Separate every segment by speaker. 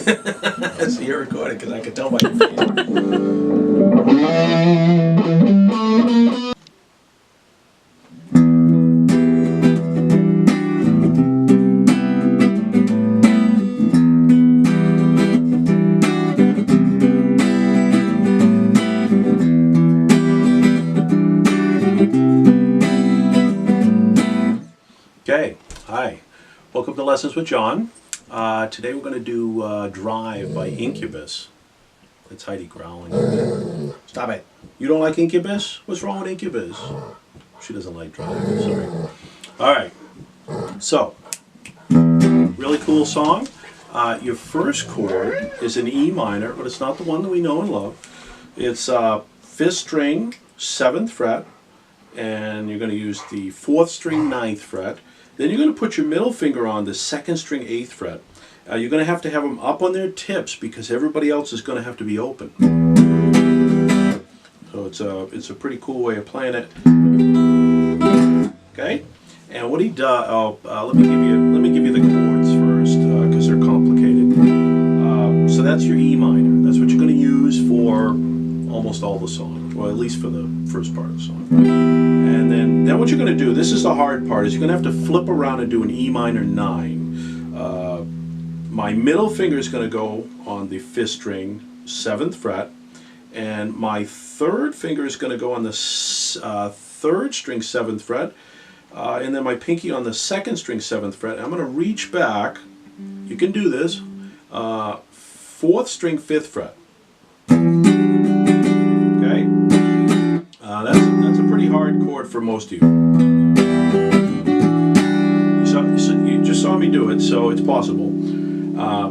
Speaker 1: So you're recording because I can tell by your face. Okay, hi. Welcome to Lessons with John. Today we're going to do Drive by Incubus. That's Heidi growling. Stop it. You don't like Incubus? What's wrong with Incubus? She doesn't like Drive. Sorry. Alright. So, really cool song. Your first chord is an E minor, but it's not the one that we know and love. It's 5th string, 7th fret, and you're going to use the 4th string, 9th fret. Then you're going to put your middle finger on the 2nd string, 8th fret. You're going to have them up on their tips because everybody else is going to have to be open. So it's a pretty cool way of playing it. Okay, and what he does. Let me give you the chords first because they're complicated. So that's your E minor. That's what you're going to use for almost all the song, well, at least for the first part of the song. And then what you're going to do, this is the hard part, is you're going to have to flip around and do an E minor 9. My middle finger is going to go on the 5th string, 7th fret, and my 3rd finger is going to go on the 3rd string, 7th fret, and then my pinky on the 2nd string, 7th fret. I'm going to reach back, you can do this, 4th string, 5th fret. Okay? That's a pretty hard chord for most of you. You just saw me do it, so it's possible.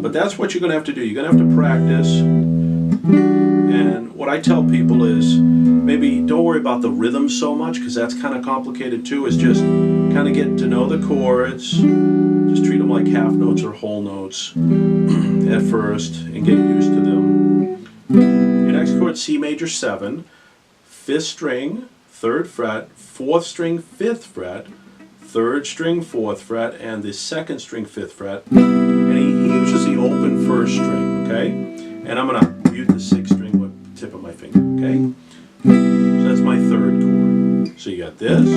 Speaker 1: But that's what you're going to have to do. You're going to have to practice. And what I tell people is maybe don't worry about the rhythm so much because that's kind of complicated too. Is just kind of get to know the chords. Just treat them like half notes or whole notes at first and get used to them. Your next chord, C major 7, 5th string, 3rd fret, 4th string, 5th fret, 3rd string, 4th fret, and the 2nd string, 5th fret. And he uses the open 1st string, okay? And I'm going to mute the 6th string with the tip of my finger, okay? So that's my 3rd chord. So you got this,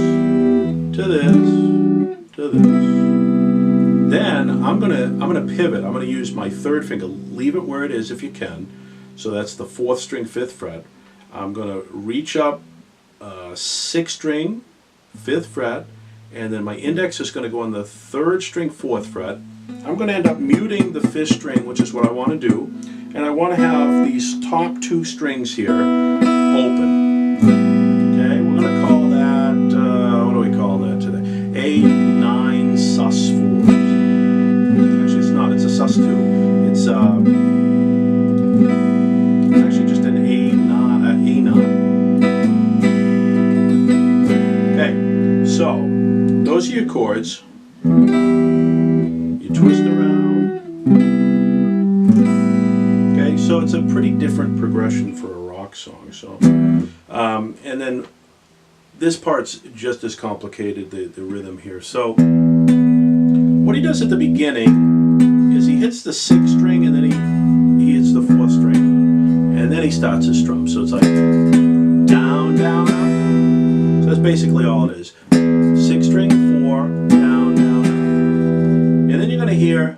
Speaker 1: to this, to this. Then I'm gonna pivot. I'm gonna use my 3rd finger. Leave it where it is if you can. So that's the 4th string, 5th fret. I'm gonna reach up 6th string, 5th fret, and then my index is going to go on the 3rd string, 4th fret. I'm going to end up muting the 5th string, which is what I want to do, and I want to have these top 2 strings here open. Okay, we're going to call that, what are we calling that today? A9 sus4. Actually, it's not. It's a sus2. It's actually just an A9. Okay, so those are your chords. You twist around. Okay, so it's a pretty different progression for a rock song. So, and then this part's just as complicated, the rhythm here. So, what he does at the beginning is he hits the 6th string and then he hits the 4th string, and then he starts his strum. So it's like down, down, up. So that's basically all it is. 6th string, 4, down, down, up. And then you're going to hear,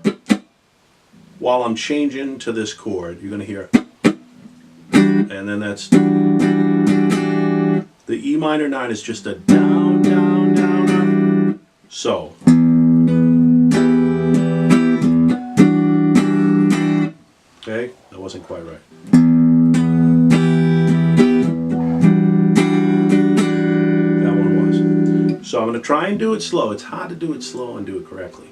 Speaker 1: while I'm changing to this chord, you're going to hear, and then that's, the E minor 9 is just a down, down, down, up. So, okay, that wasn't quite right. So I'm going to try and do it slow. It's hard to do it slow and do it correctly.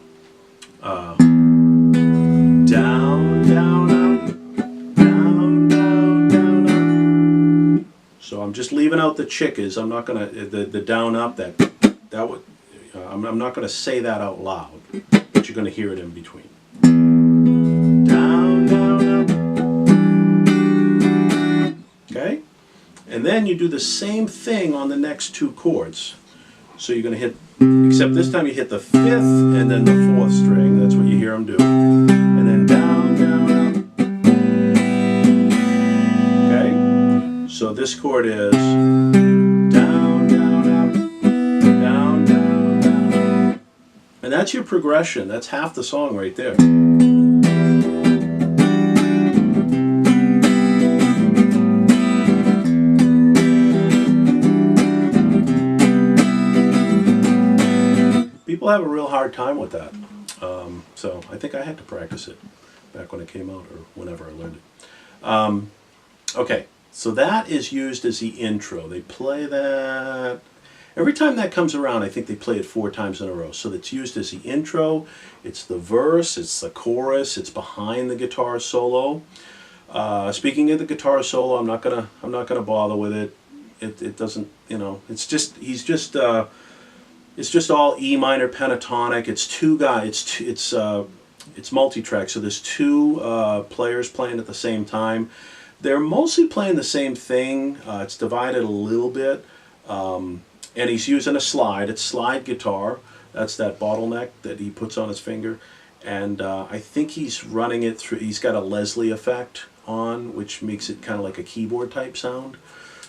Speaker 1: Down, down, up. Down, down, down, up. So I'm just leaving out the chickers. I'm not going to, the down, up, that would, I'm not going to say that out loud, but you're going to hear it in between. Down, down, up. Okay? And then you do the same thing on the next 2 chords. So you're going to hit, except this time you hit the 5th and then the 4th string. That's what you hear them do. And then down, down, up. So this chord is down, down, up, down, down, down. And that's your progression. That's half the song right there. People have a real hard time with that. So I think I had to practice it back when it came out or whenever I learned it. Okay, so that is used as the intro. They play that every time that comes around. I think they play it 4 times in a row. So it's used as the intro, it's the verse, it's the chorus, it's behind the guitar solo. Speaking of the guitar solo, I'm not gonna bother with it. It doesn't, you know, it's just it's just all E minor pentatonic. It's two guys. It's multi-track. So there's 2 players playing at the same time. They're mostly playing the same thing. It's divided a little bit, and he's using a slide. It's slide guitar. That's that bottleneck that he puts on his finger, and I think he's running it through. He's got a Leslie effect on, which makes it kind of like a keyboard type sound.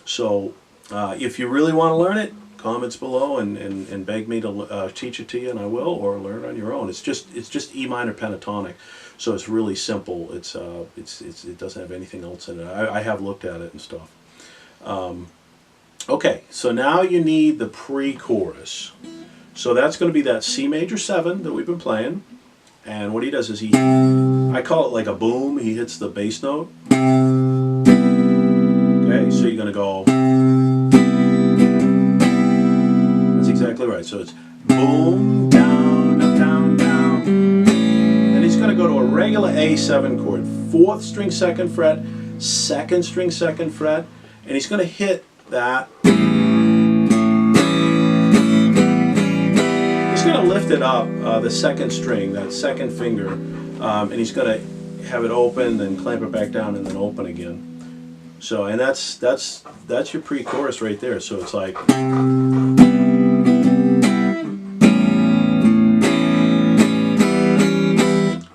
Speaker 1: So if you really want to learn it, comments below and beg me to teach it to you, and I will, or learn on your own. It's just E minor pentatonic, so it's really simple. It doesn't have anything else in it. I have looked at it and stuff. Okay, so now you need the pre-chorus. So that's going to be that C major 7 that we've been playing, and what he does is I call it like a boom. He hits the bass note. Okay, so you're going to go. Exactly right. So it's boom, down, up, down, down. And he's going to go to a regular A7 chord, 4th string 2nd fret, 2nd string 2nd fret, and he's going to hit that. He's going to lift it up, the 2nd string, that 2nd finger, and he's going to have it open, then clamp it back down, and then open again. So, and that's your pre-chorus right there. So it's like.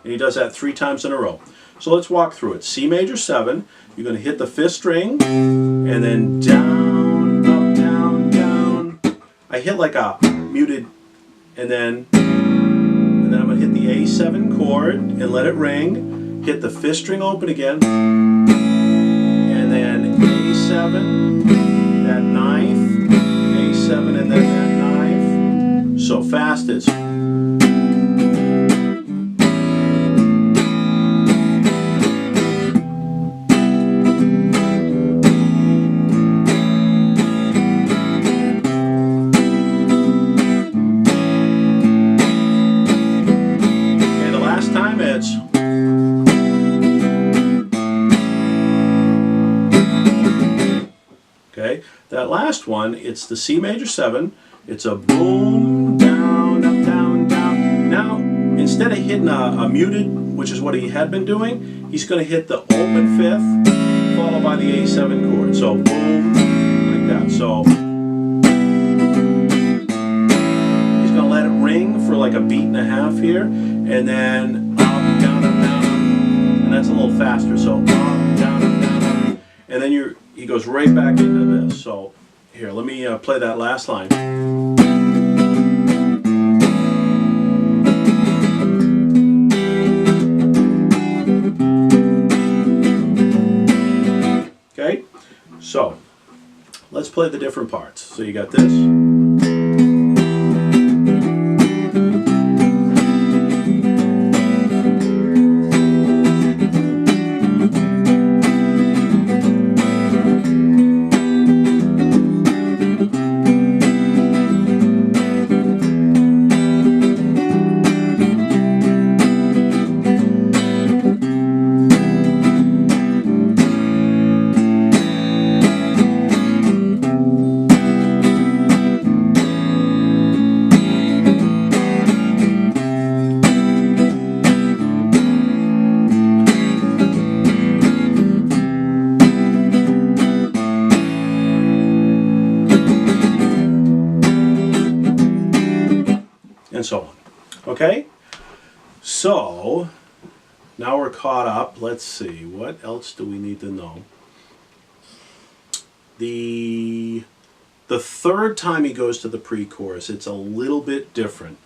Speaker 1: He does that 3 times in a row. So let's walk through it. C major 7, you're going to hit the 5th string, and then down, up, down, down. I hit like a muted, and then I'm going to hit the A7 chord and let it ring, hit the 5th string open again, and then A7, that 9th, A7, and then that 9th. So fast it's. Okay, that last one, it's the C major 7. It's a boom, down, up, down, down. Now, instead of hitting a muted, which is what he had been doing, he's going to hit the open 5th, followed by the A7 chord. So boom, like that. So he's going to let it ring for like a beat and a half here, and then up, down, up, down, up. And that's a little faster. So up, down, up, down, up. And then he goes right back into this. So here, let me play that last line. Okay, so let's play the different parts. So you got this. And so on. Okay? So, now we're caught up. Let's see, what else do we need to know? The third time he goes to the pre-chorus, it's a little bit different,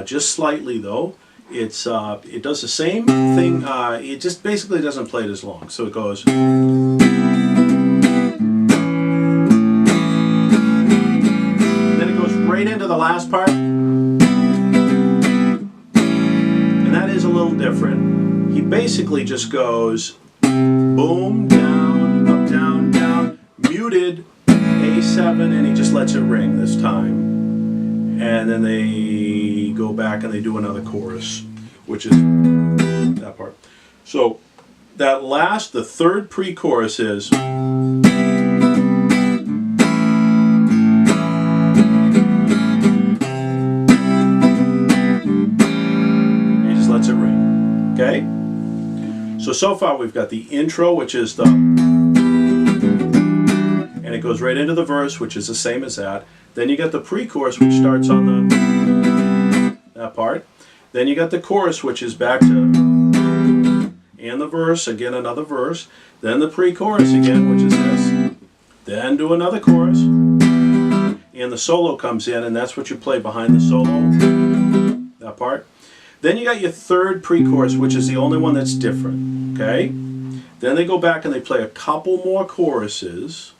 Speaker 1: just slightly though. It does the same thing. It just basically doesn't play it as long. So it goes. Then it goes right into the last part, and that is a little different. He basically just goes boom, down, up, down, down, muted. A7, and he just lets it ring this time, and then they go back and they do another chorus, which is that part. So that last, the third pre-chorus is he just lets it ring. Okay, so far we've got the intro, which is the, and it goes right into the verse, which is the same as that. Then you got the pre-chorus, which starts on that part. Then you got the chorus, which is back to, and the verse, again another verse. Then the pre-chorus again, which is this. Then do another chorus, and the solo comes in, and that's what you play behind the solo, that part. Then you got your third pre-chorus, which is the only one that's different, okay? Then they go back and they play a couple more choruses.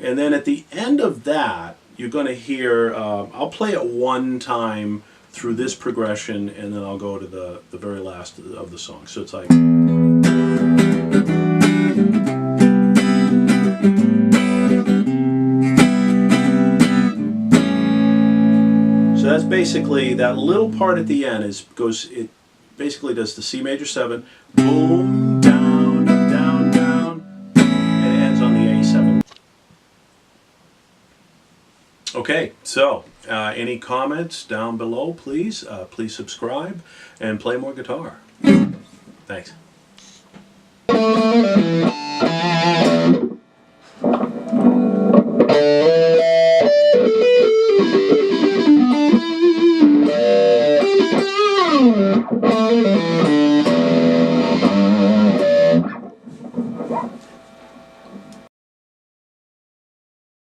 Speaker 1: And then at the end of that, you're going to hear, I'll play it one time through this progression, and then I'll go to the very last of the song. So it's like. So that's basically, that little part at the end it basically does the C major 7, boom, down, down, down, and it ends on the A7. Okay, so any comments down below, please? Please subscribe and play more guitar. Thanks.